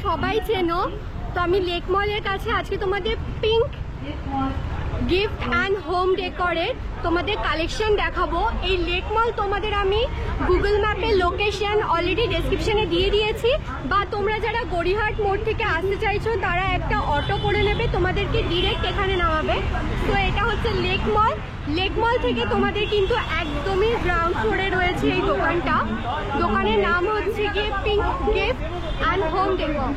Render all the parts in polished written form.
সবাই চেনো। তো আমি লেক মলের কাছে আজকে তোমাদের পিঙ্ক গিফট অ্যান্ড হোম ডেকোরের তোমাদের কালেকশন দেখাবো। এই লেক মল তোমাদের আমি গুগল ম্যাপের লোকেশন অলরেডি ডেসক্রিপশনে দিয়ে দিয়েছি, বা তোমরা যারা গড়িয়াহাট মোড় থেকে আসতে চাইছো তারা একটা অটো করে নেবে, তোমাদেরকে ডিরেক্ট এখানে নামাবে। তো এটা হচ্ছে লেক মল। লেক মল থেকে তোমাদের কিন্তু একদমই গ্রাউন্ড ফ্লোরে রয়েছে এই দোকানটা। দোকানের নাম হচ্ছে গিয়ে pink gift and home decor.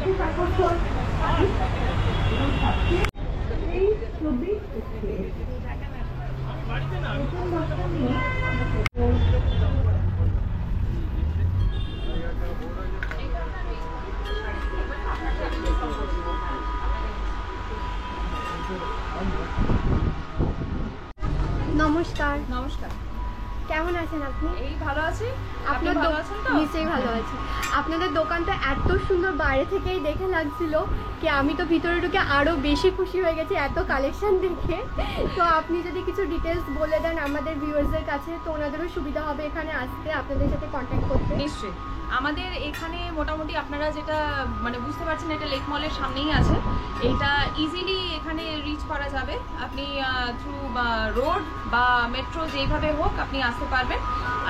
নমস্কার। নমস্কার, কেমন আছেন আপনি? এই ভালো আছি। আপনি আপনার ভালো আছেন তো? নিশ্চয়ই ভালো আছি। আপনাদের দোকানটা এত সুন্দর বাইরে থেকেই দেখে লাগছিল কি আমি তো ভিতরে ঢুকে আরো বেশি খুশি হয়ে গেছি এত কালেকশন দেখে। তো আপনি যদি কিছু ডিটেলস বলে দেন আমাদের ভিউয়ার্সদের কাছে, তো ওনাদেরও সুবিধা হবে এখানে আসতে, আপনাদের সাথে কন্ট্যাক্ট করতে। নিশ্চয়ই। আমাদের এখানে মোটামুটি আপনারা যেটা মানে বুঝতে পারছেন, এটা লেক মলের সামনেই আছে। এটা ইজিলি এখানে রিচ করা যাবে। আপনি থ্রু রোড বা মেট্রো যেইভাবে হোক আপনি আসতে পারবেন।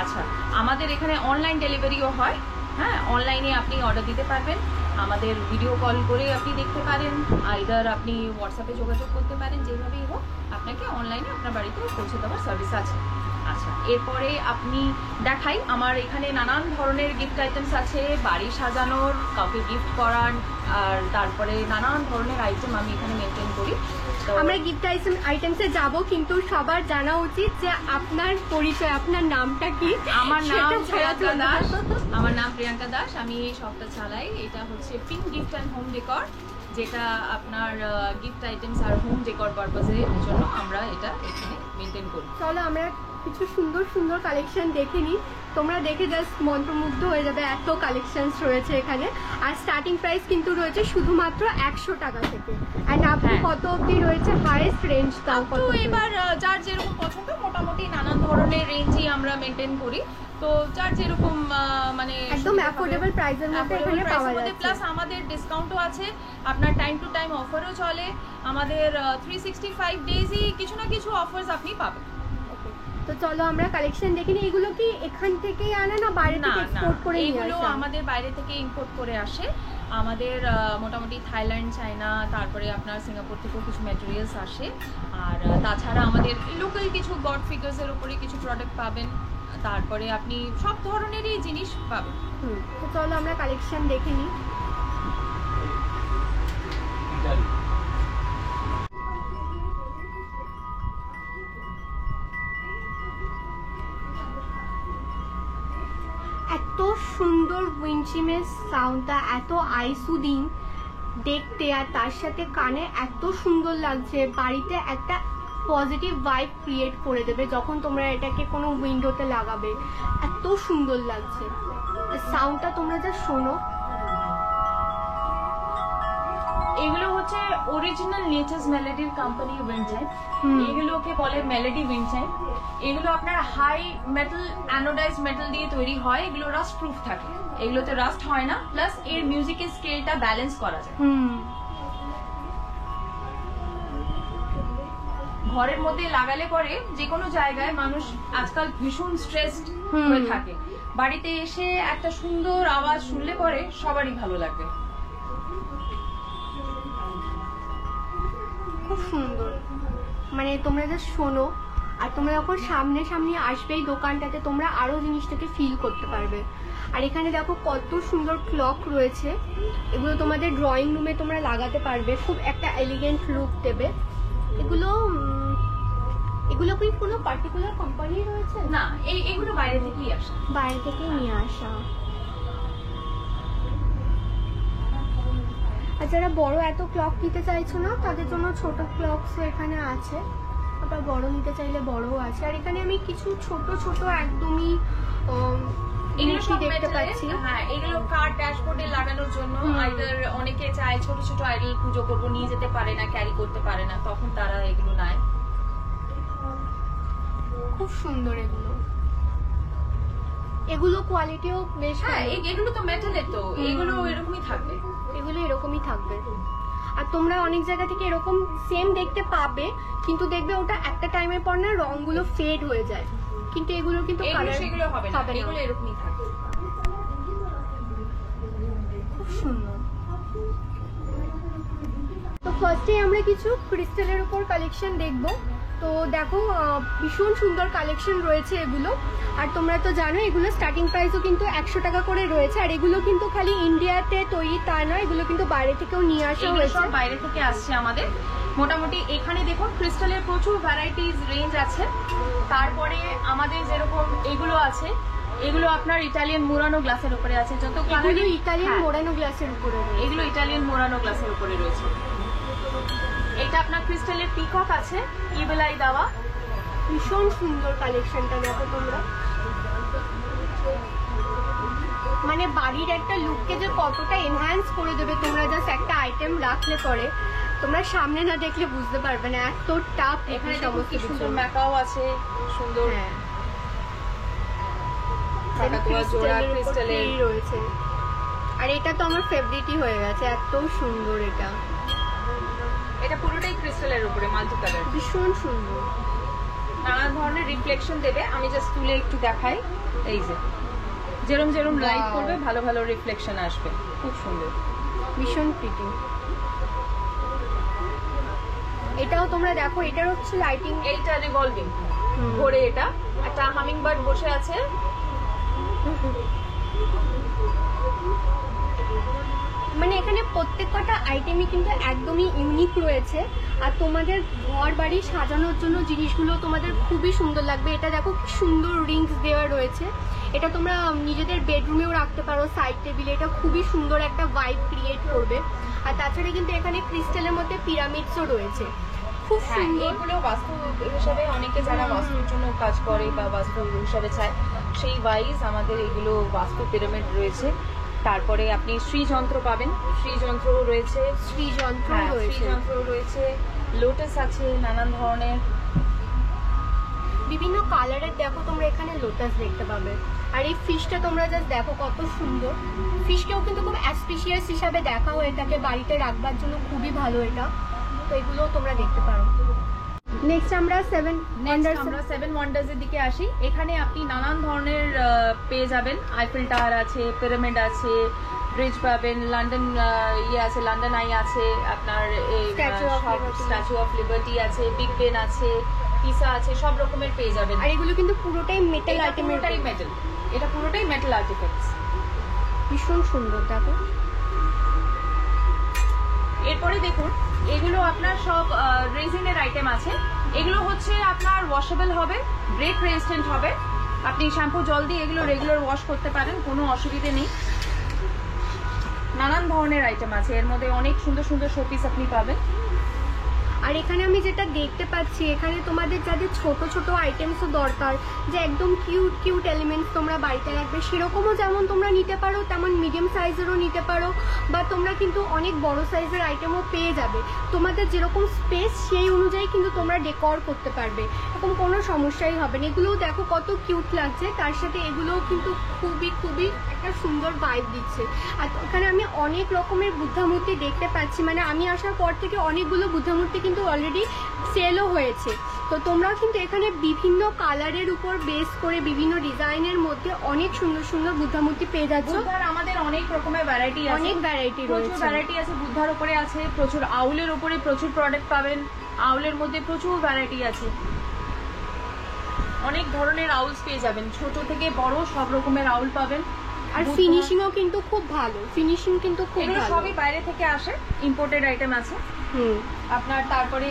আচ্ছা, আমাদের এখানে অনলাইন ডেলিভারিও হয়। হ্যাঁ, অনলাইনে আপনি অর্ডার দিতে পারবেন, আমাদের ভিডিও কল করে আপনি দেখতে পারেন, আইদার আপনি হোয়াটসঅ্যাপে যোগাযোগ করতে পারেন, যেভাবেই হোক আপনাকে অনলাইনে আপনার বাড়িতে পৌঁছে দেওয়ার সার্ভিস আছে। আচ্ছা, এরপরে আপনি দেখাই, আমার এখানে নানান ধরনের গিফট আইটেমস আছে, বাড়ি সাজানোর, কাউকে গিফট করার, আর তারপরে নানান ধরনের আইটেম আমি এখানে মেনটেন করি। আমরা গিফট আইটেমসে যাব, কিন্তু সবার জানা উচিত যে আপনার পরিচয়, আপনার নামটা কি? আমার নাম প্রিয়াঙ্কা দাস। আমার নাম প্রিয়াঙ্কা দাস। আমি এই শপটা চালাই। এটা হচ্ছে pink gift and home decor, যেটা আপনার গিফট আইটেমস আর হোম ডেকর পারপাসের জন্য আমরা এটা এখানে মেনটেন করি। চলো আমরা কিছু সুন্দর সুন্দর কালেকশন দেখে নিই। তোমরা দেখে জাস্ট মন্ত্রমুগ্ধ হয়ে যাবে, এত কালেকশনস রয়েছে এখানে। আর স্টার্টিং প্রাইস কিন্তু রয়েছে শুধুমাত্র 100 টাকা থেকে। অ্যান্ড আপনি কত অবধি রয়েছে হাইয়েস্ট রেঞ্জ? তাও কত? এবার যার যেরকম পছন্দ, মোটামুটি নানান ধরনের রেঞ্জই আমরা মেনটেন করি। তো যার যেরকম মানে একদম অ্যাফোর্ডেবল প্রাইসের মধ্যে এখানে পাওয়া যাচ্ছে। প্লাস আমাদের ডিসকাউন্টও আছে, আপনার টাইম টু টাইম অফারও চলে। আমাদের 365 ডেজই কিছু না কিছু অফার্স আপনি পাবেন। তো চলো আমরা কালেকশন দেখে নিই। এগুলো কি এখান থেকেই আনে না বাইরে থেকে এক্সপোর্ট করে নিয়ে আসে? এগুলো আমাদের বাইরে থেকে ইম্পোর্ট করে আসে। আমাদের মোটামুটি থাইল্যান্ড, চায়না, তারপরে আপনার সিঙ্গাপুর থেকেও কিছু ম্যাটেরিয়ালস আসে। আর তাছাড়া আমাদের লোকাল কিছু গড ফিগার্সের উপরে কিছু প্রোডাক্ট পাবেন। তারপরে আপনি সব ধরনেরই জিনিস পাবেন। তো চলো আমরা কালেকশন দেখে নিই। এত সুন্দর উইন্ডচিমের সাউন্ডটা, এত আইসুদিং দেখতে, আর তার সাথে কানে এত সুন্দর লাগছে। বাড়িতে একটা পজিটিভ ভাইব ক্রিয়েট করে দেবে যখন তোমরা এটাকে কোনো উইন্ডোতে লাগাবে। এত সুন্দর লাগছে সাউন্ডটা, তোমরা যা শোনো। এগুলো হচ্ছে অরিজিনাল নেচার্স মেলোডির কোম্পানি উইন্ডচাইম। এগুলোকে বলে মেলোডি উইন্ডচাইম। এগুলো আপনার হাই মেটাল, অ্যানোডাইজড মেটাল দিয়ে তৈরি হয়। এগুলো রাস্ট প্রুফ থাকে, এগুলোতে রাস্ট হয় না। প্লাস এর মিউজিকের স্কেলটা ব্যালেন্স করা যায়। ঘরের মধ্যে লাগালে পরে যে কোনো জায়গায়, মানুষ আজকাল ভীষণ স্ট্রেসড হয়ে থাকে, বাড়িতে এসে একটা সুন্দর আওয়াজ শুনলে পরে সবারই ভালো লাগবে। খুব সুন্দর, মানে তোমরা জাস্ট শোনো, আর তোমরা যখন সামনে সামনে আসবে এই দোকানটাতে তোমরা আরো জিনিসটাকে ফিল করতে পারবে। আর এখানে দেখো কত সুন্দর ক্লক রয়েছে, এগুলো তোমাদের ড্রয়িং রুমে তোমরা লাগাতে পারবে, খুব একটা এলিগেন্ট লুক দেবে। এগুলো কি কোনো পার্টিকুলার কোম্পানি রয়েছে? না, এগুলো বাইরে থেকেই আসে, বাইরে থেকেই নিয়ে আসা। আর যারা বড় এত ক্লক নিতে চাইছো না তাদের জন্য ছোট ক্লকসও এখানে আছে, আবার বড় নিতে চাইলে বড়ও আছে। আর এখানে আমি কিছু ছোট ছোট একদমই দেখতে পাচ্ছি। হ্যাঁ, এগুলো কার ড্যাশবোর্ডে লাগানোর জন্য। আইদার অনেকে চায় ছোট ছোট আইডল পুজো করবো, নিয়ে যেতে পারে না, ক্যারি করতে পারে না, তখন তারা এগুলো নেয়। খুব সুন্দর এগুলো। এগুলো কোয়ালিটিও বেশ হ্যাঁ ভালো। এগুলো তো মেটালের, তো এগুলো এরকমই থাকবে। এগুলো এরকমই থাকবে। আর তোমরা অনেক জায়গা থেকে এরকম সেম দেখতে পাবে, কিন্তু দেখবে ওটা একটা টাইমের পর না রংগুলো ফেড হয়ে যায়, কিন্তু এগুলো কিন্তু কালার সেগুলো হবে না, হবে না। এগুলো এরকমই থাকবে। খুব সুন্দর। তো ফার্স্টে আমরা কিছু ক্রিস্টালের উপর কালেকশন দেখব। তো দেখো ভীষণ সুন্দর কালেকশন রয়েছে এগুলো। আর তোমরা তো জানো এগুলো স্টার্টিং প্রাইসও কিন্তু 100 টাকা করে রয়েছে। আর এগুলো কিন্তু খালি ইন্ডিয়াতে তৈরি তা নয়, এগুলো কিন্তু বাইরে থেকেও নিয়ে আসা এগুলো হয়েছে। সব বাইরে থেকে আসছে আমাদের। মোটামুটি এখানে দেখুন ক্রিস্টালের প্রচুর ভ্যারাইটিস রেঞ্জ আছে। তারপরে আমাদের যেরকম এগুলো আছে, এগুলো আপনার ইটালিয়ান মোরানো গ্লাসের উপরে আছে। যত এগুলো ইটালিয়ান মোড়ানো গ্লাসের উপরে রয়েছে। এগুলো ইটালিয়ান মোরানো গ্লাসের উপরে রয়েছে। এটা আপনার ক্রিস্টালের পিকক আছে, ইবেলাই দেওয়া। ভীষণ সুন্দর কালেকশনটা দেখো তোমরা, মানে বাড়ির একটা লুককে যে কতটা এনহ্যান্স করে দেবে তোমরা জাস্ট একটা আইটেম রাখলে পরে, তোমরা সামনে না দেখলে বুঝতে পারবে না এত টাপ। এখানে সমস্ত কি সুন্দর ম্যাকাও আছে, সুন্দর হ্যাঁ কাকাতুয়া জোড়া ক্রিস্টালের রয়েছে। আর এটা তো আমার ফেভারিটই হয়ে গেছে, এত সুন্দর। এটা পুরোটাই ক্রিস্টালের উপরে মাল্টি কালার, ভীষণ সুন্দর, নানা ধরনের রিফ্লেকশন দেবে। আমি জাস্ট তুলে একটু দেখাই। এই যে যেরম যেরম লাইট করবে ভালো ভালো রিফ্লেকশন আসবে, খুব সুন্দর, ভীষণ প্রিটি। এটাও তোমরা দেখো, এটার হচ্ছে লাইটিং, এইটা রিভলভিং ঘোরে। এটা একটা হামিং বার্ড বসে আছে। মানে এখানে প্রত্যেকটা আইটেমই কিন্তু একদমই ইউনিক রয়েছে। আর তোমাদের ঘর বাড়ি সাজানোর জন্য জিনিসগুলো তোমাদের খুবই সুন্দর লাগবে। এটা দেখো কি সুন্দর রিংস দেওয়া রয়েছে। এটা তোমরা নিজেদের বেডরুমেও রাখতে পারো, সাইড টেবিলে। এটা খুবই সুন্দর একটা ভাইব ক্রিয়েট করবে। আর তাছাড়া কিন্তু এখানে ক্রিস্টালের মধ্যে পিরামিডসও রয়েছে, খুব সুন্দর। এগুলো বাস্তু হিসাবে অনেকে যারা বাস্তুর জন্য কাজ করে বা বাস্তু হিসাবে চায়, সেই ওয়াইজ আমাদের এগুলো বাস্তু পিরামিড রয়েছে। তারপরে আপনি শ্রীযন্ত্র পাবেন, শ্রীযন্ত্র রয়েছে, শ্রীযন্ত্র রয়েছে, লোটাস আছে নানান ধরনের, বিভিন্ন কালারের। দেখো তোমরা এখানে লোটাস দেখতে পাবে। আর এই ফিশটা তোমরা জাস্ট দেখো কত সুন্দর। ফিশটাও কিন্তু খুব অ্যাসপিশিয়াস হিসাবে দেখা হয়ে থাকে, বাড়িতে রাখবার জন্য খুবই ভালো এটা। তো এগুলো তোমরা দেখতে পারো। নেক্সট আমরা সেভেন ওয়ান্ডার্স এর দিকে আসি। এখানে আপনি নানান ধরনের পেয়ে যাবেন। আইফেল টাওয়ার আছে, পিরামিড আছে, ব্রিজ পাবেন, লন্ডন আছে, লন্ডন আই আছে, আপনার স্ট্যাচু অফ লিবার্টি আছে, বিগ বেন আছে, পিসা আছে, সব রকমের পেয়ে যাবেন। আর এগুলো কিন্তু পুরোটাই মেটাল আইটেম, পুরোটাই মেটাল। এটা পুরোটাই মেটাল আর্টিফ্যাক্টস, ভীষণ সুন্দর। দেখো এরপরে দেখুন এগুলো আপনার সব রেজিনের আইটেম আছে। এগুলো হচ্ছে আপনার ওয়াশেবল হবে, ব্রেক রেজিস্ট্যান্ট হবে। আপনি শ্যাম্পু জল দিয়ে এগুলো রেগুলার ওয়াশ করতে পারেন, কোনো অসুবিধে নেই। নানান ধরনের আইটেম আছে এর মধ্যে, অনেক সুন্দর সুন্দর শোপিস আপনি পাবেন। আর এখানে আমি যেটা দেখতে পাচ্ছি, এখানে তোমাদের যাদের ছোট ছোট আইটেমসও দরকার, যে একদম কিউট কিউট এলিমেন্টস তোমরা বাড়িতে রাখবে, সেরকমও যেমন তোমরা নিতে পারো, তেমন মিডিয়াম সাইজেরও নিতে পারো। বা তোমরা কিন্তু অনেক বড় সাইজের আইটেমও পেয়ে যাবে। তোমাদের যেরকম স্পেস সেই অনুযায়ী কিন্তু তোমরা ডেকোর করতে পারবে, এরকম কোনো সমস্যাই হবে না। এগুলোও দেখো কত কিউট লাগছে, তার সাথে এগুলোও কিন্তু খুবই খুবই একটা সুন্দর ভাইব দিচ্ছে। আর এখানে আমি অনেক রকমের বুদ্ধা মূর্তি দেখতে পাচ্ছি, মানে আমি আসার পর থেকে অনেকগুলো বুদ্ধা মূর্তি কিন্তু অলরেডি সেলও হয়েছে। তো তোমরা কিন্তু এখানে বিভিন্ন কালারের উপর বেস করে বিভিন্ন ডিজাইনের মধ্যে অনেক সুন্দর সুন্দর বুদ্ধা মূর্তি পেয়ে যাচ্ছ। বুদ্ধার আমাদের অনেক রকমের ভ্যারাইটি আছে, অনেক ভ্যারাইটি রয়েছে, প্রচুর ভ্যারাইটি আছে। বুদ্ধার উপরে আছে প্রচুর, আউলের উপরে প্রচুর প্রোডাক্ট পাবেন। আউলের মধ্যে প্রচুর ভ্যারাইটি আছে, অনেক ধরনের আউলস পেয়ে যাবেন, ছোট থেকে বড় সব রকমের আউল পাবেন। আর ফিনিশিংও কিন্তু খুব ভালো, ফিনিশিং কিন্তু খুব এগুলো ভালো। সবই বাইরে থেকে আসে, ইম্পোর্টেড আইটেম আছে আপনার। তারপরে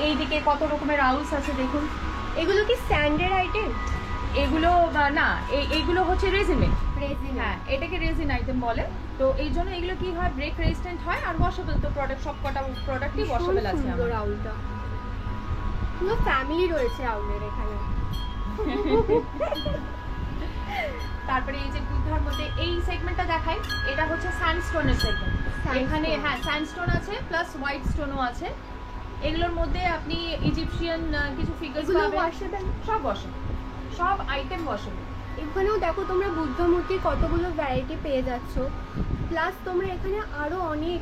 এই দিকে কত রকমের আউলস আছে দেখুন। এগুলো কি স্যান্ডের আইটেম? এগুলো না, এইগুলো হচ্ছে রেজিনে। রেজিন, হ্যাঁ, এটাকে রেজিন আইটেম বলে। তো এই জন্য এগুলো কি হয়, ব্রেক রেজিস্ট্যান্ট হয় আর ওয়াশেবল। তো প্রোডাক্ট সব কটা প্রোডাক্টই ওয়াশেবল আছে। সুন্দর আউলটা, পুরো ফ্যামিলি রয়েছে আউলের এখানে। তারপরে এই যে বুদ্ধার মধ্যে এই সেগমেন্টটা দেখাই, এটা হচ্ছে স্যান্ডস্টোনের সেগমেন্ট। এখানে হ্যাঁ স্যান্ডস্টোন আছে, প্লাস হোয়াইট স্টোনও আছে। এগুলোর মধ্যে আপনি ইজিপশিয়ান কিছু ফিগারস পাবেন, সব বসে, সব আইটেম বসে। ওখানেও দেখো তোমরা বুদ্ধ মূর্তির কতগুলো ভ্যারাইটি পেয়ে যাচ্ছ। প্লাস তোমরা এখানে আরও অনেক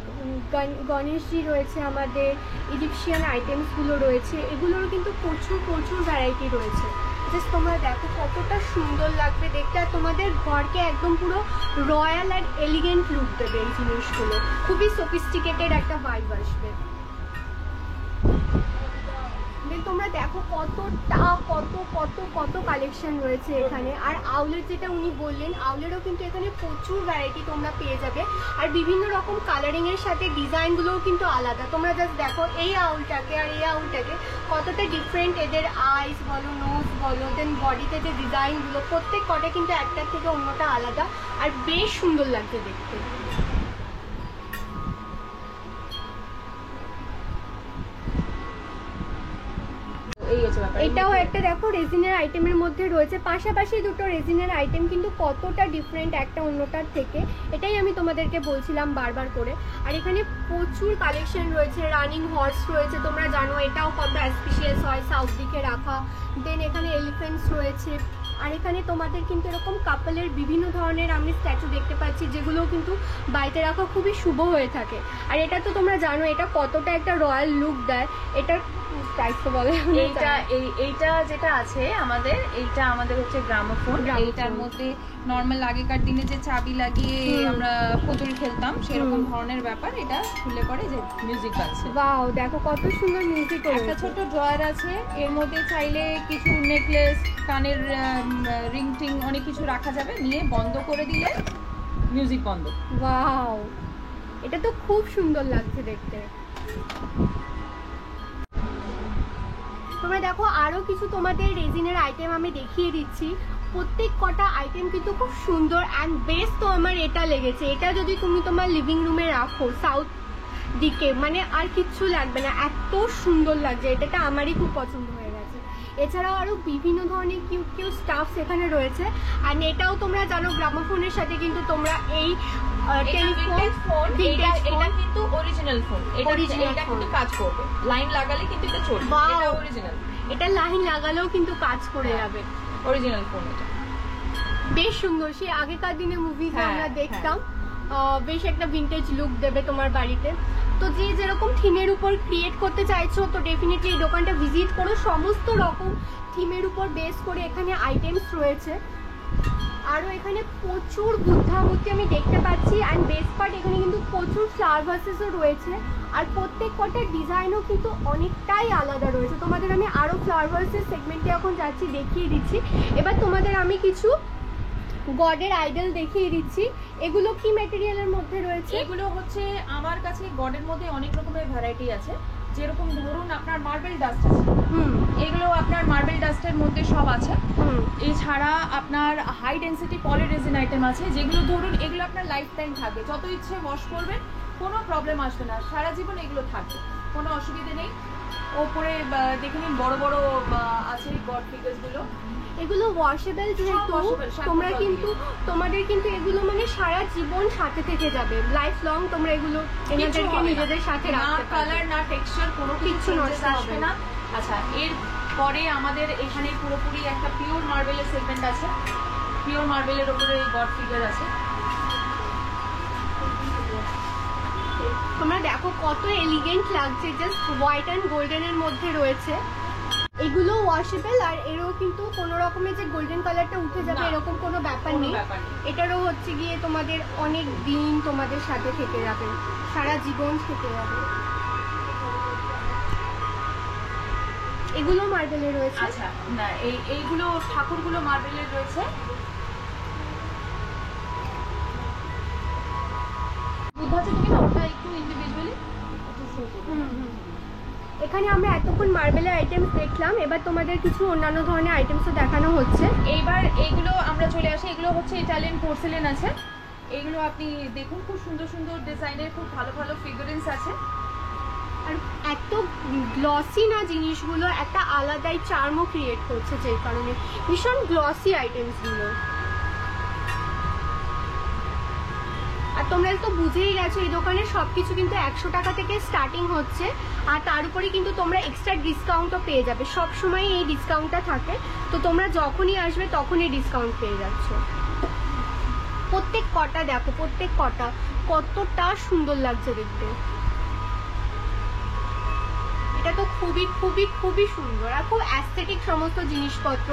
গণেশজি রয়েছে, আমাদের ইজিপশিয়ান আইটেমসগুলো রয়েছে, এগুলোরও কিন্তু প্রচুর প্রচুর ভ্যারাইটি রয়েছে। জাস্ট তোমরা দেখো কতটা সুন্দর লাগবে দেখতে, আর তোমাদের ঘরকে একদম পুরো রয়্যাল অ্যান্ড এলিগেন্ট লুক দেবে এই জিনিসগুলো, খুবই সফিস্টিকেটেড একটা ভাইব আসবে। তোমরা দেখো কতটা কত কত কত কালেকশন রয়েছে এখানে। আর আউলের যেটা উনি বললেন, আউলেরও কিন্তু এখানে প্রচুর ভ্যারাইটি তোমরা পেয়ে যাবে, আর বিভিন্ন রকম কালারিং এর সাথে ডিজাইনগুলোও কিন্তু আলাদা। তোমরা জাস্ট দেখো এই আউলটাকে আর এই আউলটাকে, কতটা ডিফারেন্ট এদের আইস বলো, নোজ বলো, দেন বডিতে যে ডিজাইনগুলো, প্রত্যেক কটা কিন্তু একটার থেকে অন্যটা আলাদা, আর বেশ সুন্দর লাগছে দেখতে। এটাও একটা দেখো রেজিনের আইটেমের মধ্যে রয়েছে, পাশাপাশি দুটো রেজিনের আইটেম কিন্তু কতটা ডিফারেন্ট একটা অন্যটার থেকে, এটাই আমি তোমাদেরকে বলছিলাম বারবার করে। আর এখানে প্রচুর কালেকশন রয়েছে, রানিং হর্স রয়েছে, তোমরা জানো এটাও কত অ্যাসপিশিয়াস হয় সাউথ দিকে রাখা। দেন এখানে এলিফ্যান্টস রয়েছে, আর এখানে তোমাদের কিন্তু এরকম কাপলের বিভিন্ন ধরনের আমি স্ট্যাচু দেখতে পাচ্ছি, যেগুলো কিন্তু বাড়িতে রাখা খুবই শুভ হয়ে থাকে। আর এটা তো তোমরা জানো এটা কতটা একটা রয়্যাল লুক দেয়। এটার প্রাইস তো বলে, এইটা যেটা আছে আমাদের, এইটা আমাদের হচ্ছে গ্রামোফোন। এইটার মধ্যে নর্মাল আগেকার দিনে যে চাবি লাগিয়ে আমরা পুতুল খেলতাম সেরকম ধরনের ব্যাপার, এটা খুলে পরে যে মিউজিক আছে। ওয়াও, দেখো কত সুন্দর মিউজিক। একটা ছোট ড্রয়ার আছে, এর মধ্যে চাইলে কিছু নেকলেস, কানের রিং টিং অনেক কিছু রাখা যাবে, নিয়ে বন্ধ করে দিলে মিউজিক বন্ধ। ওয়াও, এটা তো খুব সুন্দর লাগছে দেখতে। তোমরা দেখো আরো কিছু তোমাদের রেজিনের আইটেম আমি দেখিয়ে দিচ্ছি, প্রত্যেক কটা আইটেম কিন্তু খুব সুন্দর অ্যান্ড বেস্ট। তো আমার এটা লেগেছে, এটা যদি তুমি তোমার লিভিং রুমে রাখো সাউথ দিকে, মানে আর কিচ্ছু লাগবে না, এত সুন্দর লাগছে। এটা আমারই খুব পছন্দ হয়ে গেছে। এছাড়াও আরো বিভিন্ন ধরনের কিউট কিউট স্টাফস এখানে রয়েছে। আর এটাও তোমরা জানো গ্রামোফোনের সাথে কিন্তু তোমরা এই টেলিফোন, এটা কিন্তু অরিজিনাল ফোন, এটা কিন্তু কাজ করবে, লাইন লাগালে কিন্তু এটা চলবে। এটা অরিজিনাল, এটা লাইন লাগালেও কিন্তু কাজ করে যাবে, অরিজিনাল ফোন। এটা বেশ সুন্দর, সেই আগেকার দিনে মুভিজ আমরা দেখতাম, বেশ একটা ভিন্টেজ লুক দেবে তোমার বাড়িতে। তো যে যেরকম থিমের উপর ক্রিয়েট করতে চাইছো, তো ডেফিনেটলি এই দোকানটা ভিজিট করো। সমস্ত রকম থিমের উপর বেস করে এখানে আইটেমস রয়েছে। আরও এখানে প্রচুর বুদ্ধা মূর্তি আমি দেখতে পাচ্ছি, অ্যান্ড বেস্ট পার্ট এখানে কিন্তু প্রচুর ফ্লাওয়ার ভাসেসও রয়েছে, আর প্রত্যেক কটার ডিজাইনও কিন্তু অনেকটাই আলাদা রয়েছে। তোমাদের আমি আরও ফ্লাওয়ার ভাসেস সেগমেন্টে এখন যাচ্ছি, দেখিয়ে দিচ্ছি। এবার তোমাদের আমি কিছু গডের আইডল দেখিয়ে দিচ্ছি। এগুলো কি ম্যাটেরিয়ালের মধ্যে রয়েছে? এগুলো হচ্ছে আমার কাছে গডের মধ্যে অনেক রকমের ভ্যারাইটি আছে। যেরকম ধরুন আপনার মার্বেল ডাস্ট আছে, এগুলো আপনার মার্বেল ডাস্টের মধ্যে সব আছে। এছাড়া আপনার হাই ডেন্সিটি পলিরেজিন আইটেম আছে, যেগুলো ধরুন এগুলো আপনার লাইফ টাইম থাকবে, যত ইচ্ছে ওয়াশ করবেন কোনো প্রবলেম আসবে না, সারা জীবন এগুলো থাকবে, কোনো অসুবিধে নেই। ওপরে দেখে নিন বড় বড় আছে গড ফিগারসগুলো, এগুলো ওয়াশেবল, যেহেতু তোমরা কিন্তু তোমাদের কিন্তু এগুলো মানে সারা জীবন সাথে থেকে যাবে, লাইফ লং তোমরা এগুলো এনাদেরকে নিজেদের সাথে রাখতে পারবে। কালার না টেক্সচার কোনো কিছু নষ্ট হবে না। আচ্ছা, এর পরে আমাদের এখানে পুরোপুরি একটা পিওর মার্বেলের সেগমেন্ট আছে, পিওর মার্বেলের উপরে এই গড ফিগার আছে। তোমরা দেখো কত এলিগেন্ট লাগছে, জাস্ট হোয়াইট অ্যান্ড গোল্ডেনের মধ্যে রয়েছে। এগুলো ওয়াশেবল, আর এরও কিন্তু কোনো রকমের যে গোল্ডেন কালারটা উঠে যাবে এরকম কোনো ব্যাপার নেই। এটারও হচ্ছে গিয়ে তোমাদের অনেক দিন তোমাদের সাথে থেকে যাবে, সারা জীবন থেকে যাবে। এগুলো মার্বেলের রয়েছে। আচ্ছা, না এইগুলো ঠাকুরগুলো মার্বেলের রয়েছে। বুদ্ধা আছে কি না, ওটা একটু ইন্ডিভিজুয়ালি এখানে আমরা এতক্ষণ মার্বেলের আইটেমস দেখলাম, এবার তোমাদের কিছু অন্যান্য ধরনের আইটেমসও দেখানো হচ্ছে। এইবার এগুলো আমরা চলে আসি, এগুলো হচ্ছে ইটালিয়ান পোর্সেলেন আছে। এগুলো আপনি দেখুন, খুব সুন্দর সুন্দর ডিজাইনের খুব ভালো ভালো ফিগারেন্স আছে, আর এত গ্লসি না জিনিসগুলো, একটা আলাদাই চার্মও ক্রিয়েট করছে, যে কারণে ভীষণ গ্লসি আইটেমসগুলো। আর তোমরা তো বুঝেই গেছো এই দোকানে সবকিছু কিন্তু 100 টাকা থেকে স্টার্টিং হচ্ছে, আর তার উপরে কিন্তু তোমরা এক্সট্রা ডিসকাউন্টও পেয়ে যাবে। সব সময় এই ডিসকাউন্টটা থাকে, তো তোমরা যখনই আসবে তখনই ডিসকাউন্ট পেয়ে যাচ্ছ। প্রত্যেক কটা দেখো, প্রত্যেক কটা কতটা সুন্দর লাগছে দেখতে। এটা তো খুবই খুবই খুবই সুন্দর আর খুব অ্যাস্থেটিক সমস্ত জিনিসপত্র।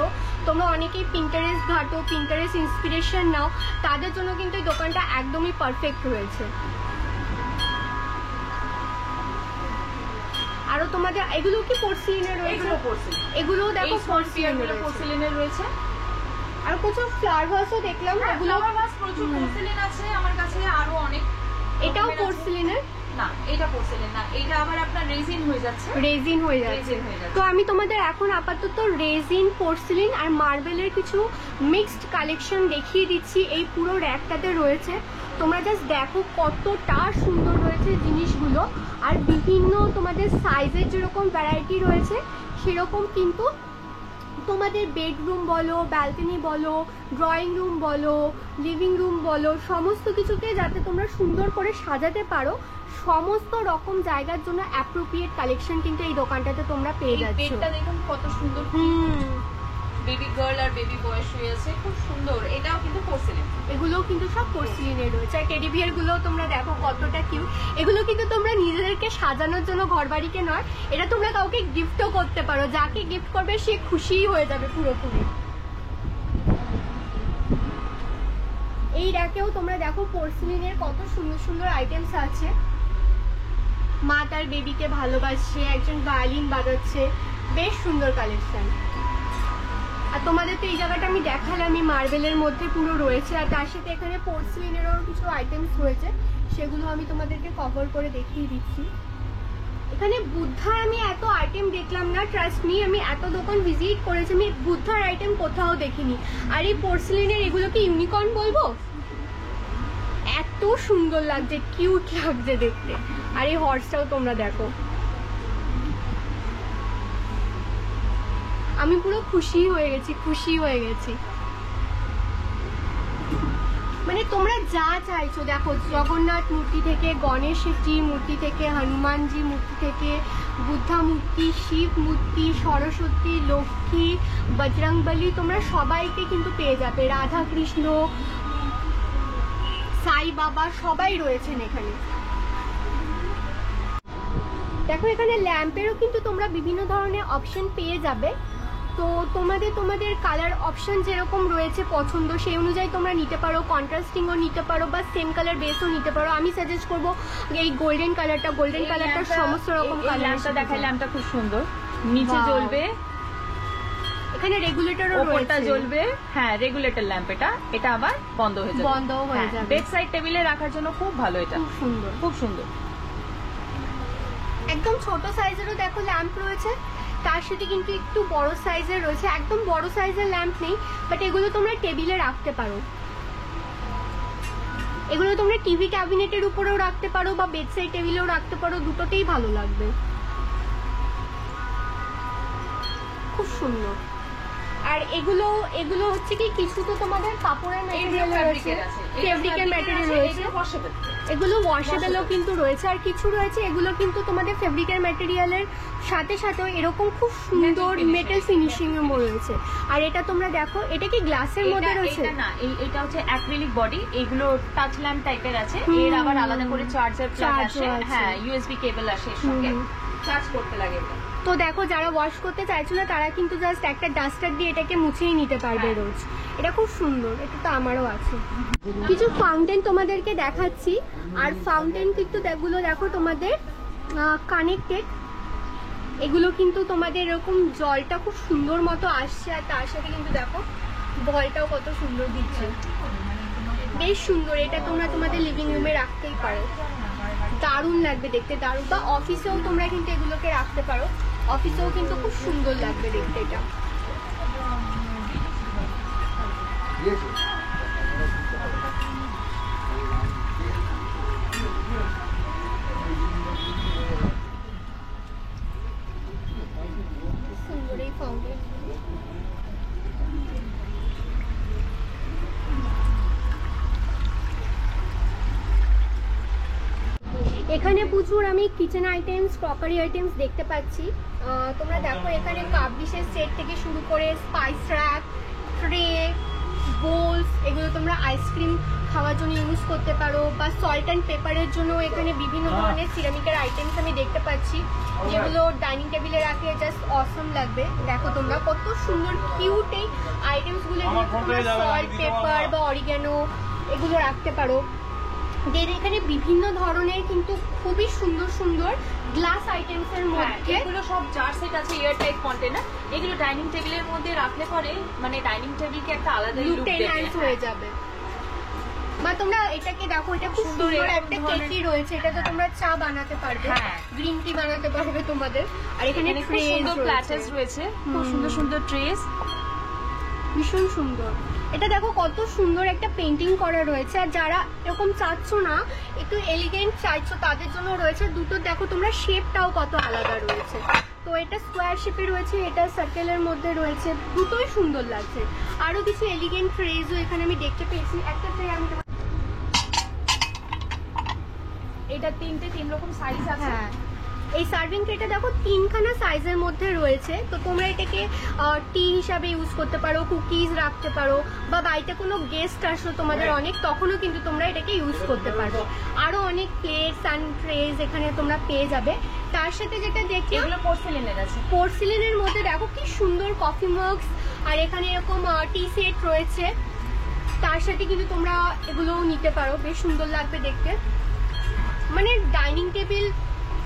তোমরা অনেকেই পিন্টারেস্ট ঘাটো, পিন্টারেস্ট ইন্সপিরেশন নাও, তাদের জন্য কিন্তু এই দোকানটা একদমই পারফেক্ট হয়েছে। আরো তোমাদের এগুলো কি পোর্সিলিনের রয়েছে? এগুলো দেখো পোর্সিলিনের রয়েছে। আর প্রচুর ফ্লাওয়ার ভাসও দেখলাম, এগুলো প্রচুর পোর্সিলিন আছে আমার কাছে, আরো অনেক। এটাও পোর্সিলিনের না, এটা পোর্সিলিন না, এটা আবার আপনার রেজিন হয়ে যাচ্ছে। রেজিন হয়ে যাচ্ছে। তো আমি তোমাদের এখন আপাতত রেজিন, পোর্সিলিন আর মার্বেলের কিছু মিক্সড কালেকশন দেখিয়ে দিচ্ছি। এই পুরো র্যাকটাতে রয়েছে, তোমরা জাস্ট দেখো কতটা সুন্দর রয়েছে জিনিসগুলো। আর বিভিন্ন তোমাদের সাইজের যেরকম ভ্যারাইটি রয়েছে সেরকম কিন্তু তোমাদের বেডরুম বলো, ব্যালকনি বলো, ড্রয়িং রুম বলো, লিভিং রুম বলো, সমস্ত কিছুকে যাতে তোমরা সুন্দর করে সাজাতে পারো, সমস্ত রকম জায়গার জন্য অ্যাপ্রোপ্রিয়েট কালেকশন কিন্তু এই দোকানটাতে তোমরা পেয়ে যাচ্ছ। বেডটা দেখুন কত সুন্দর, বেবি গার্ল আর বেবি বয় শুয়ে আছে, খুব সুন্দর। এটাও কিন্তু পোর্সিলিন, এগুলোও কিন্তু সব পোর্সিলিনের রয়েছে। আর টেডি বিয়ার গুলো তোমরা দেখো কতটা কিউট। এগুলো কিন্তু তোমরা নিজেদেরকে সাজানোর জন্য ঘরবাড়িকে নয়, এটা তোমরা কাউকে গিফটও করতে পারো, যাকে গিফট করবে সে খুশিই হয়ে যাবে পুরোপুরি। এই র্যাকেও তোমরা দেখো পোর্সিলিনের কত সুন্দর সুন্দর আইটেমস আছে। মা তার বেবিকে ভালোবাসছে, একজন ভায়োলিন বাজাচ্ছে, বেশ সুন্দর কালেকশন। আর তোমাদের তো এই জায়গাটা আমি দেখালামই, মার্বেলের মধ্যে পুরো রয়েছে, আর তার সাথে এখানে পোর্সিলিনেরও কিছু আইটেমস রয়েছে, সেগুলো আমি তোমাদেরকে কভার করে দেখিয়ে দিচ্ছি। এখানে বুদ্ধার আমি এত আইটেম দেখলাম না, ট্রাস্ট মি, আমি এত দোকান ভিজিট করেছি, আমি বুদ্ধার আইটেম কোথাও দেখিনি। আর এই পোর্সিলিনের এগুলো কি ইউনিকর্ন বলবো, এত সুন্দর লাগছে, কিউট লাগছে দেখতে। আর এই হর্সটাও তোমরা দেখো, আমি পুরো খুশি হয়ে গেছি, খুশি হয়ে গেছি। মানে তোমরা যা চাইছো দেখো, জগন্নাথ মূর্তি থেকে, গণেশজি মূর্তি থেকে, হনুমানজি মূর্তি থেকে, বুদ্ধা মূর্তি, শিব মূর্তি, সরস্বতী, লক্ষ্মী, বজরংবলী, তোমরা সবাইকে কিন্তু পেয়ে যাবে। রাধা কৃষ্ণ, সাই বাবা সবাই রয়েছেন এখানে। দেখো এখানে ল্যাম্পেরও কিন্তু তোমরা বিভিন্ন ধরনের অপশন পেয়ে যাবে। তো তোমাদের কালার অপশন যেরকম রয়েছে পছন্দ, সেই অনুযায়ী তোমরা নিতে পারো। কন্ট্রাস্টিংও নিতে পারো বা সেম কালার বেসও নিতে পারো। আমি সাজেস্ট করবো এই গোল্ডেন কালারটা, গোল্ডেন কালারটা সমস্ত রকম কালার দেখাই। ল্যাম্পটা খুব সুন্দর, নিচে জ্বলবে, এখানে রেগুলেটরও রয়েছে, জ্বলবে। হ্যাঁ, রেগুলেটর ল্যাম্প এটা, এটা আবার বন্ধ হয়ে যাবে, বন্ধ হয়ে যাবে। বেড সাইড টেবিলে রাখার জন্য খুব ভালো, এটা খুব সুন্দর, খুব সুন্দর। একদম ছোট সাইজেরও দেখো ল্যাম্প রয়েছে, তার সাথে কিন্তু একটু বড় সাইজের রয়েছে। একদম বড় সাইজের ল্যাম্প নেই, বাট এগুলো তোমরা টেবিলে রাখতে পারো। এগুলো তোমরা টিভি ক্যাবিনেটের উপরেও রাখতে পারো বা বেডসাইড টেবিলেও রাখতে পারো, দুটোতেই ভালো লাগবে, খুব সুন্দর। আর এগুলো হচ্ছে কি কিছু তো তোমাদের কাপড়ের ম্যাটেরিয়াল রয়েছে, ফেব্রিকের ম্যাটেরিয়াল রয়েছে, এগুলো ওয়াশেবলও কিন্তু রয়েছে। আর কিছু রয়েছে এগুলো কিন্তু তোমাদের ফেব্রিকের ম্যাটেরিয়ালের সাথে সাথেও এরকম খুব সুন্দর মেটাল ফিনিশিং এর রয়েছে। আর এটা তোমরা দেখো, এটা কি গ্লাসের মধ্যে রয়েছে? না, এটা হচ্ছে অ্যাক্রিলিক বডি, এগুলো টাচ ল্যাম্প টাইপের আছে, এর আবার আলাদা করে চার্জার প্লাগ আছে, হ্যাঁ ইউএসবি কেবল আসে এর সঙ্গে, চার্জ করতে লাগে। তো দেখো যারা ওয়াশ করতে চাইছো না তারা কিন্তু জাস্ট একটা ডাস্টার দিয়ে এটাকে মুছেই নিতে পারবে রোজ। এটা খুব সুন্দর, এটা তো আমারও আছে। কিছু ফাউন্টেন তোমাদেরকে দেখাচ্ছি, আর ফাউন্টেন কিন্তু এগুলো দেখো তোমাদের কানেক্টেড, এগুলো কিন্তু তোমাদের এরকম জলটা খুব সুন্দর মতো আসছে। আর তার সাথে কিন্তু দেখো বলটাও কত সুন্দর দিচ্ছে, বেশ সুন্দর। এটা তোমরা তোমাদের লিভিং রুমে রাখতেই পারো, দারুণ লাগবে দেখতে, দারুণ। বা অফিসেও তোমরা কিন্তু এগুলোকে রাখতে পারো, অফিসেও কিন্তু খুব সুন্দর লাগবে দেখতে এটা। সুন্দর এই ফাউন্টেন। এখানে প্রচুর আমি কিচেন আইটেমস, ক্রকারি আইটেমস দেখতে পাচ্ছি। তোমরা দেখো এখানে কাপ ডিশের সেট থেকে শুরু করে স্পাইস র্যাক, ট্রে, বোলস, এগুলো তোমরা আইসক্রিম খাওয়ার জন্য ইউজ করতে পারো, বা সল্ট অ্যান্ড পেপারের জন্য এখানে বিভিন্ন ধরনের সিরামিকের আইটেমস আমি দেখতে পাচ্ছি, যেগুলো ডাইনিং টেবিলে রাখলে জাস্ট অসম লাগবে। দেখো তোমরা কত সুন্দর কিউট এই আইটেমসগুলো, তোমরা সল্ট, পেপার বা অরিগ্যানো এগুলো রাখতে পারো। দের এখানে বিভিন্ন ধরনের কিন্তু খুবই সুন্দর সুন্দর গ্লাস আইটেমসের মধ্যে, এগুলো সব জার সেট আছে, এয়ার টাইট কন্টেনার। এগুলো ডাইনিং টেবিলের মধ্যে রাখলে পরে মানে ডাইনিং টেবিলকে একটা আলাদা লুক এনহ্যান্স হয়ে যাবে। বা তোমরা এটাকে দেখো, এটা খুব সুন্দর একটা কেটলি রয়েছে, এটা তো তোমরা চা বানাতে পারবে, গ্রিন টি বানাতে পারবে তোমাদের। আর এখানে খুব সুন্দর প্ল্যাটার্স রয়েছে, খুব সুন্দর সুন্দর ট্রেস, ভীষণ সুন্দর। এটা দেখো কত সুন্দর একটা পেন্টিং করা রয়েছে। আর যারা এরকম চাচ্ছ না, একটু এলিগেন্ট চাইছো, তাদের জন্য রয়েছে দুটো। দেখো তোমরা শেপটাও কত আলাদা রয়েছে। তো এটা স্কোয়ার শেপে রয়েছে, এটা সার্কেলের মধ্যে রয়েছে, দুটোই সুন্দর লাগছে। আরো কিছু এলিগেন্ট ট্রেজও এখানে আমি দেখতে পেয়েছি। একটা ট্রে আমি এটা তিন রকম সাইজ আছে। হ্যাঁ, এই সার্ভিং ট্রেটা দেখো তিনখানা সাইজের মধ্যে রয়েছে। তো তোমরা এটাকে টি হিসাবে ইউজ করতে পারো, কুকিজ রাখতে পারো, বা বাড়িতে কোনো গেস্ট আসলো তোমাদের অনেক, তখনও কিন্তু তোমরা এটাকে ইউজ করতে পারো। আরো অনেক প্লেটস অ্যান্ড ট্রেজ এখানে তোমরা পেয়ে যাবে। তার সাথে যেটা দেখি, এগুলো পোর্সেলিনের আছে। পোর্সেলিনের মধ্যে দেখো কি সুন্দর কফি মাগস, আর এখানে এরকম টি সেট রয়েছে। তার সাথে কিন্তু তোমরা এগুলোও নিতে পারো, বেশ সুন্দর লাগবে দেখতে। মানে ডাইনিং টেবিল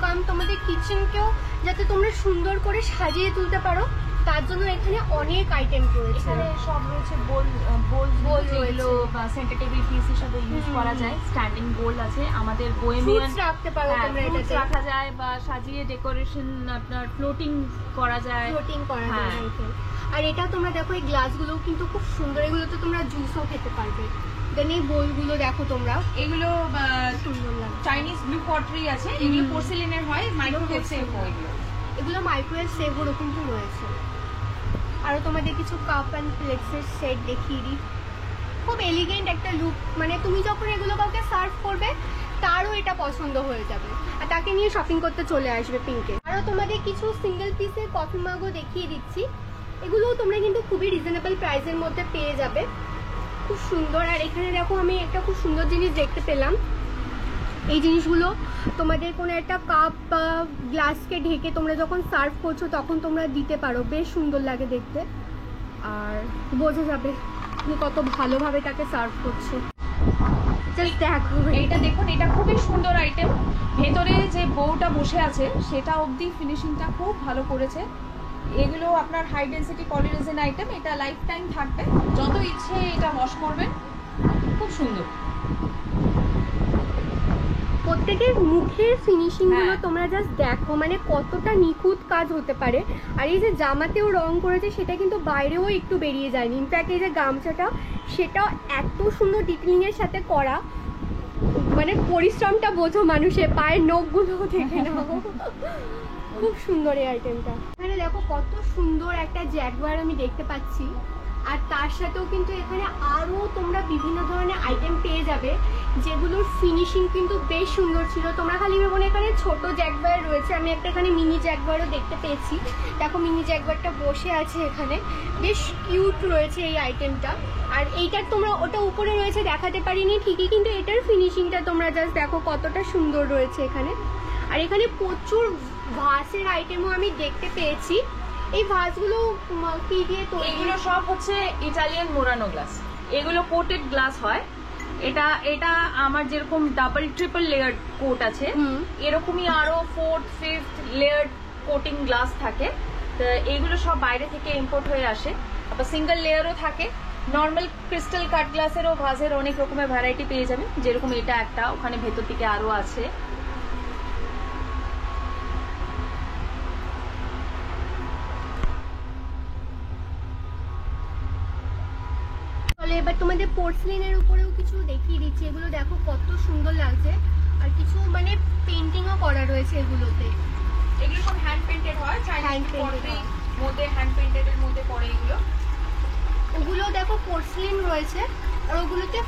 কাম তোমাদের কিচেনকেও যাতে তোমরা সুন্দর করে সাজিয়ে তুলতে পারো, তার জন্য এখানে অনেক আইটেম রয়েছে। এখানে সব রয়েছে বোল যেগুলো সেন্টার টেবিল পিস হিসেবে ইউজ করা যায়। স্ট্যান্ডিং বোল আছে, আমাদের বোহেমিয়ান রাখতে পারো তোমরা, এটাতে রাখা যায়, বা সাজিয়ে ডেকোরেশন আপনার ফ্লোটিং করা যায়। আর এটা তোমরা দেখো, এই গ্লাসগুলোও কিন্তু খুব সুন্দর, এগুলো তো তোমরা জুসও খেতে পারবে। দেন এই বোলগুলো দেখো তোমরা, এগুলো সুন্দর লাগে। চাইনিজ ব্লু পটারি আছে, এগুলো পোর্সেলিনের হয়, মাইক্রোওয়েভ সেভ হয়। এগুলো মাইক্রোওয়েভ সেভ ওরকম কিন্তু রয়েছে। আরো তোমাদের কিছু কাপ অ্যান্ড প্লেটসের সেট দেখিয়ে দিই, খুব এলিগেন্ট একটা লুক। মানে তুমি যখন এগুলো কাউকে সার্ভ করবে, তারও এটা পছন্দ হয়ে যাবে, আর তাকে নিয়ে শপিং করতে চলে আসবে পিঙ্কে। আরো তোমাদের কিছু সিঙ্গেল পিসের কফি মাগও দেখিয়ে দিচ্ছি, এগুলোও তোমরা কিন্তু খুবই রিজনেবল প্রাইসের মধ্যে পেয়ে যাবে, খুব সুন্দর। আর এখানে দেখো আমি একটা খুব সুন্দর জিনিস দেখতে পেলাম, এই জিনিসগুলো তোমাদের কোনো একটা কাপ বা গ্লাসকে ঢেকে তোমরা যখন সার্ভ করছো তখন তোমরা দিতে পারো, বেশ সুন্দর লাগে দেখতে, আর বোঝা যাবে তুমি কত ভালোভাবে তাকে সার্ভ করছো। জাস্ট দেখো, এইটা দেখুন, এটা খুবই সুন্দর আইটেম। ভেতরে যে বউটা বসে আছে সেটা অবধি ফিনিশিংটা খুব ভালো করেছে। এগুলো আপনার হাই ডেন্সিটি পলিরেজিন আইটেম, এটা লাইফ টাইম থাকবে, যত ইচ্ছে এটা ওয়াশ করবেন, খুব সুন্দর। প্রত্যেকের মুখের ফিনিশিং গুলো তোমরা জাস্ট দেখো, মানে কতটা নিখুঁত কাজ হতে পারে। আর এই যে জামাতেও রং করেছে, সেটা কিন্তু বাইরেও একটু বেরিয়ে যায়নি। ইনফ্যাক্ট এই যে গামছাটা, সেটাও এত সুন্দর ডিটেলিং এর সাথে করা, মানে পরিশ্রমটা বোঝো মানুষের, পায়ের নখগুলো দেখে নাও, খুব সুন্দর এই আইটেমটা। এখানে দেখো কত সুন্দর একটা জ্যাগুয়ার আমি দেখতে পাচ্ছি, আর তার সাথেও কিন্তু এখানে আরো তোমরা বিভিন্ন ধরনের আইটেম পেয়ে যাবে, যেগুলোর ফিনিশিং কিন্তু বেশ সুন্দর ছিল। তোমরা খালি ভেবো না এখানে ছোট জ্যাগুয়ার রয়েছে, আমি একটা এখানে মিনি জ্যাগুয়ারও দেখতে পেয়েছি। দেখো মিনি জ্যাগুয়ারটা বসে আছে এখানে, বেশ কিউট রয়েছে এই আইটেমটা। আর এইটার তোমরা ওটা উপরে রয়েছে দেখাতে পারিনি ঠিকই, কিন্তু এটার ফিনিশিংটা তোমরা জাস্ট দেখো কতটা সুন্দর রয়েছে এখানে। আর এখানে প্রচুর ভাসের আইটেমও আমি দেখতে পেয়েছি। এই ভাসগুলো কি দিয়ে তৈরি? এগুলো সব হচ্ছে ইটালিয়ান মোরানো গ্লাস, এগুলো কোটেড গ্লাস হয়। এটা আমার যেরকম ডাবল ট্রিপল লেয়ার কোট আছে, এরকমই আরো 4th 5th layer coating glass থাকে। তো এইগুলো সব বাইরে থেকে ইম্পোর্ট হয়ে আসে। আবার সিঙ্গেল লেয়ারও থাকে। নর্মাল ক্রিস্টাল কাট গ্লাসেরও ভাজের অনেক রকমের ভ্যারাইটি পেয়ে যাবেন, যেরকম এটা একটা, ওখানে ভেতর দিকে আরো আছে। এবার তোমাদের পোর্সেলিনের উপরেও কিছু দেখিয়ে দিচ্ছি, এগুলো দেখো কত সুন্দর লাগছে। আর কিছু মানে পেন্টিংও করা রয়েছে এগুলোতে, এগুলো সব হ্যান্ড পেইন্টেড হয়, চাইনিজ পটরির মধ্যে হ্যান্ড পেইন্টেড এর মধ্যে পড়ে এগুলো। ওগুলো দেখো পোর্সেলিন রয়েছে, আর ওগুলোতে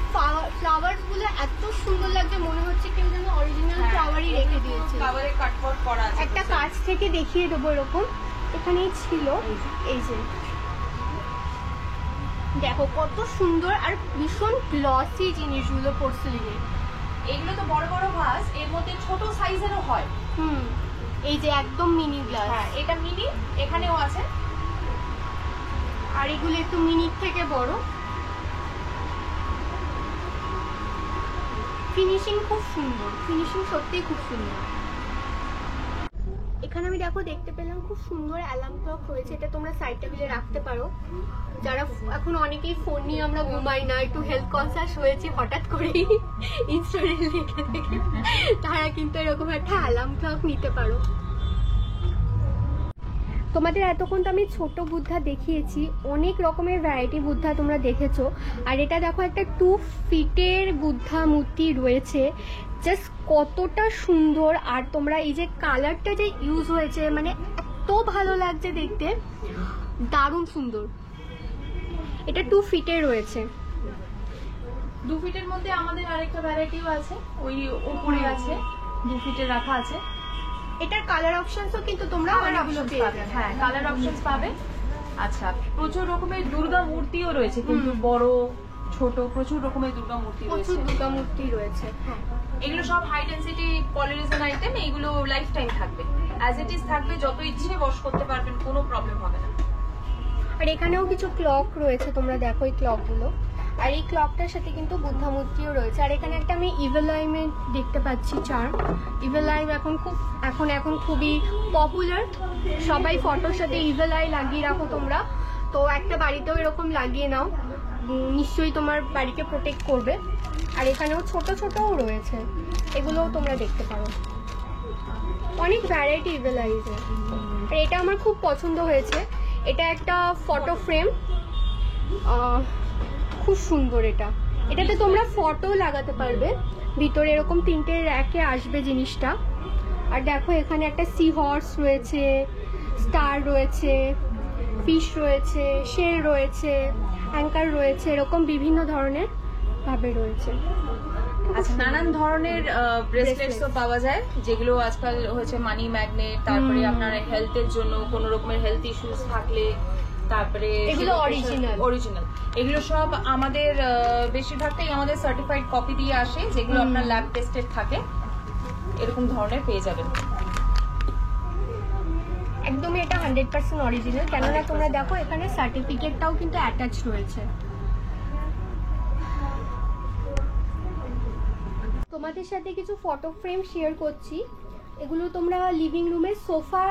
ফ্লাওয়ার্স গুলো এত সুন্দর লাগছে, মনে হচ্ছে কেউ যেন অরিজিনাল ফ্লাওয়ারই রেখে দিয়েছে। ফ্লাওয়ারে কাটওয়ার্ক করা আছে। একটা কাছ থেকে দেখিয়ে দেবো এরকম, এখানেই ছিল। এই যে দেখো কত সুন্দর আর ভীষণ গ্লসি জিনিসগুলো পোর্সেলিনের। এগুলো তো বড় বড় ভাস, এর মধ্যে ছোট সাইজেরও হয়। এই যে একদম মিনি গ্লাস। হ্যাঁ, এটা মিনি, এখানেও আছে। আর এগুলো একটু মিনির থেকে বড়। ফিনিশিং খুব সুন্দর, ফিনিশিং সত্যিই খুব সুন্দর। এখানে আমি দেখতে পেলাম খুব সুন্দর অ্যালার্ম ক্লক রয়েছে, এটা তোমরা সাইড টেবিলে রাখতে পারো। যারা এখন অনেকেই ফোন নিয়ে আমরা ঘুমাই না, একটু হেলথ কনসাস হয়েছে হঠাৎ করেই ইনস্টাগ্রামে দেখে তারা কিন্তু এরকম একটা অ্যালার্ম ক্লক নিতে পারো। তোমাদের এতক্ষণ তো আমি ছোট বুদ্ধা দেখিয়েছি, অনেক রকমের ভ্যারাইটি বুদ্ধা তোমরা দেখেছো। আর এটা দেখো একটা 2 ফিটের বুদ্ধা মূর্তি রয়েছে, জাস্ট কতটা সুন্দর। আর তোমরা এই যে কালারটা যে ইউজ হয়েছে, মানে এত ভালো লাগছে দেখতে, দারুণ সুন্দর। এটা 2 ফিটের রয়েছে। 2 ফিটের মধ্যে আমাদের আরেকটা ভ্যারাইটিও আছে, ওই উপরে আছে 2 ফিটের রাখা আছে। এটার কালার অপশনসও কিন্তু তোমরা অনেকগুলো পেয়ে যাবে। হ্যাঁ, কালার অপশনস পাবে। আচ্ছা, প্রচুর রকমের দুর্গা মূর্তিও রয়েছে, কিন্তু বড় ছোট প্রচুর রকমের দুর্গা মূর্তি রয়েছে। প্রচুর দুর্গা মূর্তি রয়েছে। হ্যাঁ, এগুলো সব হাই ডেনসিটি পলিরিজন আইটেম, এইগুলো লাইফ টাইম থাকবে, অ্যাজ ইট ইজ থাকবে, যত ইচ্ছে ওয়াশ করতে পারবেন, কোনো প্রবলেম হবে না। আর এখানেও কিছু ক্লক রয়েছে, তোমরা দেখো এই ক্লকগুলো। আর এই ক্লকটার সাথে কিন্তু বুদ্ধা মূর্তিও রয়েছে। আর এখানে একটা আমি ইভেল আইমে দেখতে পাচ্ছি চার্ম। ইভেল আই এখন খুবই পপুলার, সবাই ফটোর সাথে ইভেল আই লাগিয়ে রাখো তোমরা। তো একটা বাড়িতেও এরকম লাগিয়ে নাও, নিশ্চয়ই তোমার বাড়িকে প্রোটেক্ট করবে। আর এখানেও ছোট ছোটও রয়েছে, এগুলোও তোমরা দেখতে পারো। অনেক ভ্যারাইটি ইভেল আইজে। আর এটা আমার খুব পছন্দ হয়েছে, এটা একটা ফটো ফ্রেম, খুব সুন্দর। এটাতে তোমরা ফটো লাগাতে পারবে, ভিতরে এরকম 3টে র্যাকে আসবে জিনিসটা। আর দেখো এখানে একটা সি হর্স রয়েছে, স্টার রয়েছে, ফিশ রয়েছে, শের রয়েছে, অ্যাঙ্কার রয়েছে, এরকম বিভিন্ন ধরনের ভাবে রয়েছে। আচ্ছা, নানান ধরনের ব্রেসলেটসও পাওয়া যায়, যেগুলো আজকাল হচ্ছে মানি ম্যাগনেট, তারপরে আপনার হেলথের জন্য কোনো রকমের হেলথ ইস্যুস থাকলে, তারপরে এগুলো অরিজিনাল। এগুলো সব আমাদের বেশিরভাগটাই আমাদের সার্টিফাইড কপি দিয়ে আসে, যেগুলো আপনার ল্যাব টেস্টেড থাকে, এরকম ধরনের পেয়ে যাবেন। একদমই এটা 100% অরিজিনাল, কেননা তোমরা দেখো এখানে সার্টিফিকেটটাও কিন্তু অ্যাটাচ রয়েছে। তোমাদের সাথে কিছু ফটো ফ্রেম শেয়ার করছি। এগুলো তোমরা লিভিং রুমের সোফা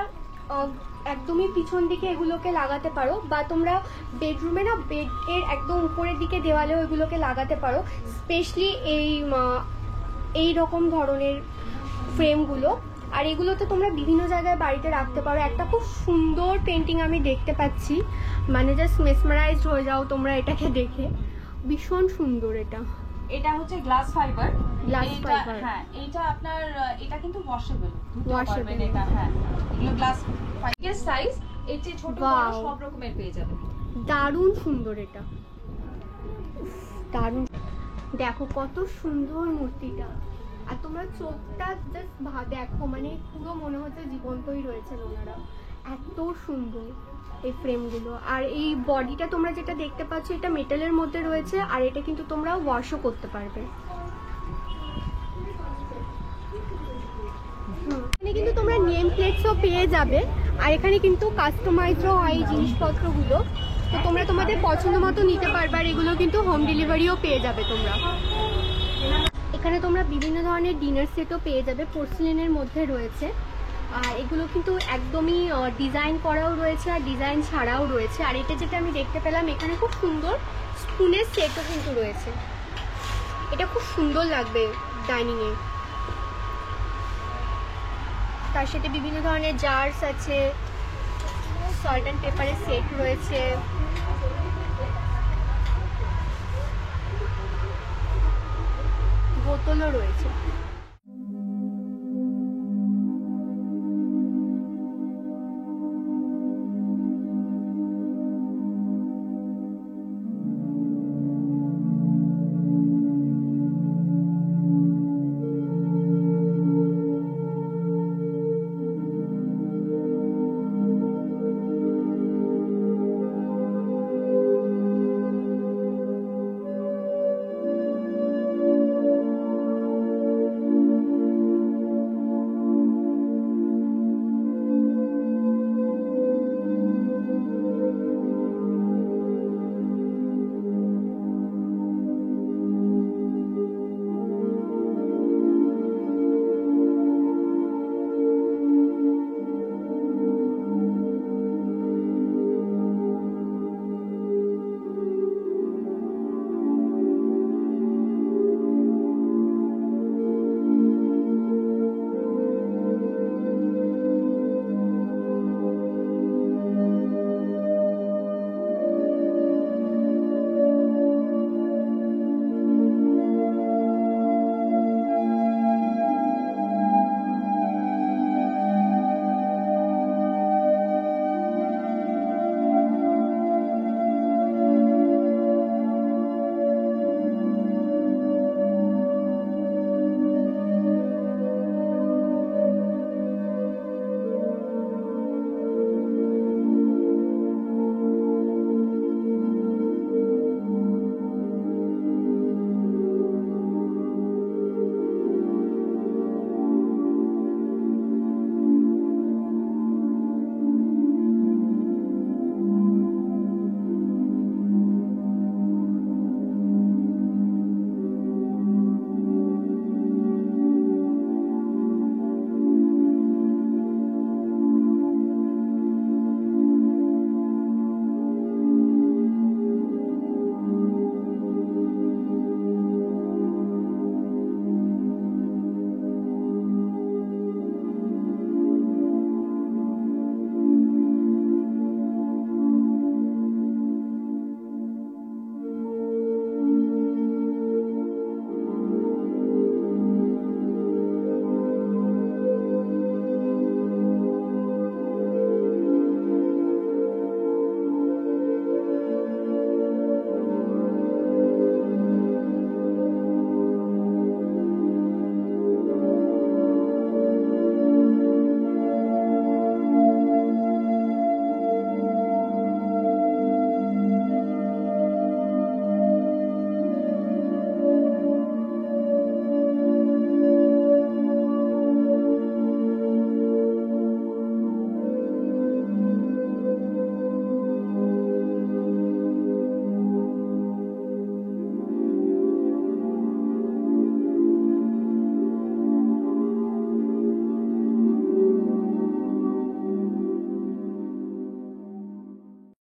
একদমই পিছন দিকে এগুলোকে লাগাতে পারো, বা তোমরা বেডরুমে না বেডের একদম উপরের দিকে দেওয়ালেও এগুলোকে লাগাতে পারো। স্পেশালি এই রকম ধরনের ফ্রেমগুলো। আর এগুলোতে তোমরা বিভিন্ন জায়গায় বাড়িতে রাখতে পারো। একটা খুব সুন্দর পেন্টিং আমি দেখতে পাচ্ছি, মানে জাস্ট মেসমারাইজড হয়ে যাও তোমরা এটাকে দেখে, ভীষণ সুন্দর। এটা হচ্ছে গ্লাস ফাইবার। হ্যাঁ, এইটা আপনার, এটা কিন্তু ওয়াশেবল, এটা। হ্যাঁ, এগুলো গ্লাস ফাইবার সাইজ, এর চেয়ে ছোট বড় সব রকমের পেয়ে যাবেন। দারুণ সুন্দর এটা, দারুণ। দেখো কত সুন্দর মূর্তিটা, আর তোমরা চোখটা জাস্ট দেখো, মানে পুরো মনে হচ্ছে জীবন্তই রয়েছেন ওনারা, এত সুন্দর এই ফ্রেমগুলো। আর এই বডিটা তোমরা যেটা দেখতে পাচ্ছ, এটা মেটালের মধ্যে রয়েছে, আর এটা কিন্তু তোমরা ওয়াশও করতে পারবে। এখানে কিন্তু তোমরা নেম প্লেটসও পেয়ে যাবে, আর এখানে কিন্তু কাস্টমাইজও হয় এই জিনিসপত্রগুলো, তো তোমরা তোমাদের পছন্দ মতো নিতে পারবে। আর এগুলো কিন্তু হোম ডেলিভারিও পেয়ে যাবে তোমরা। এখানে তোমরা বিভিন্ন ধরনের ডিনার সেটও পেয়ে যাবে, পোর্সেলিনের মধ্যে রয়েছে। আর এগুলো কিন্তু একদমই ডিজাইন করাও রয়েছে, আর ডিজাইন ছাড়াও রয়েছে। আর এটা যেটা আমি দেখতে পেলাম, এখানে খুব সুন্দর স্পুনের সেটও কিন্তু রয়েছে, এটা খুব সুন্দর লাগবে ডাইনিংয়ে। তার সাথে বিভিন্ন ধরনের জার্স আছে, সল্ট অ্যান্ড পেপারের সেট রয়েছে, বোতলও রয়েছে।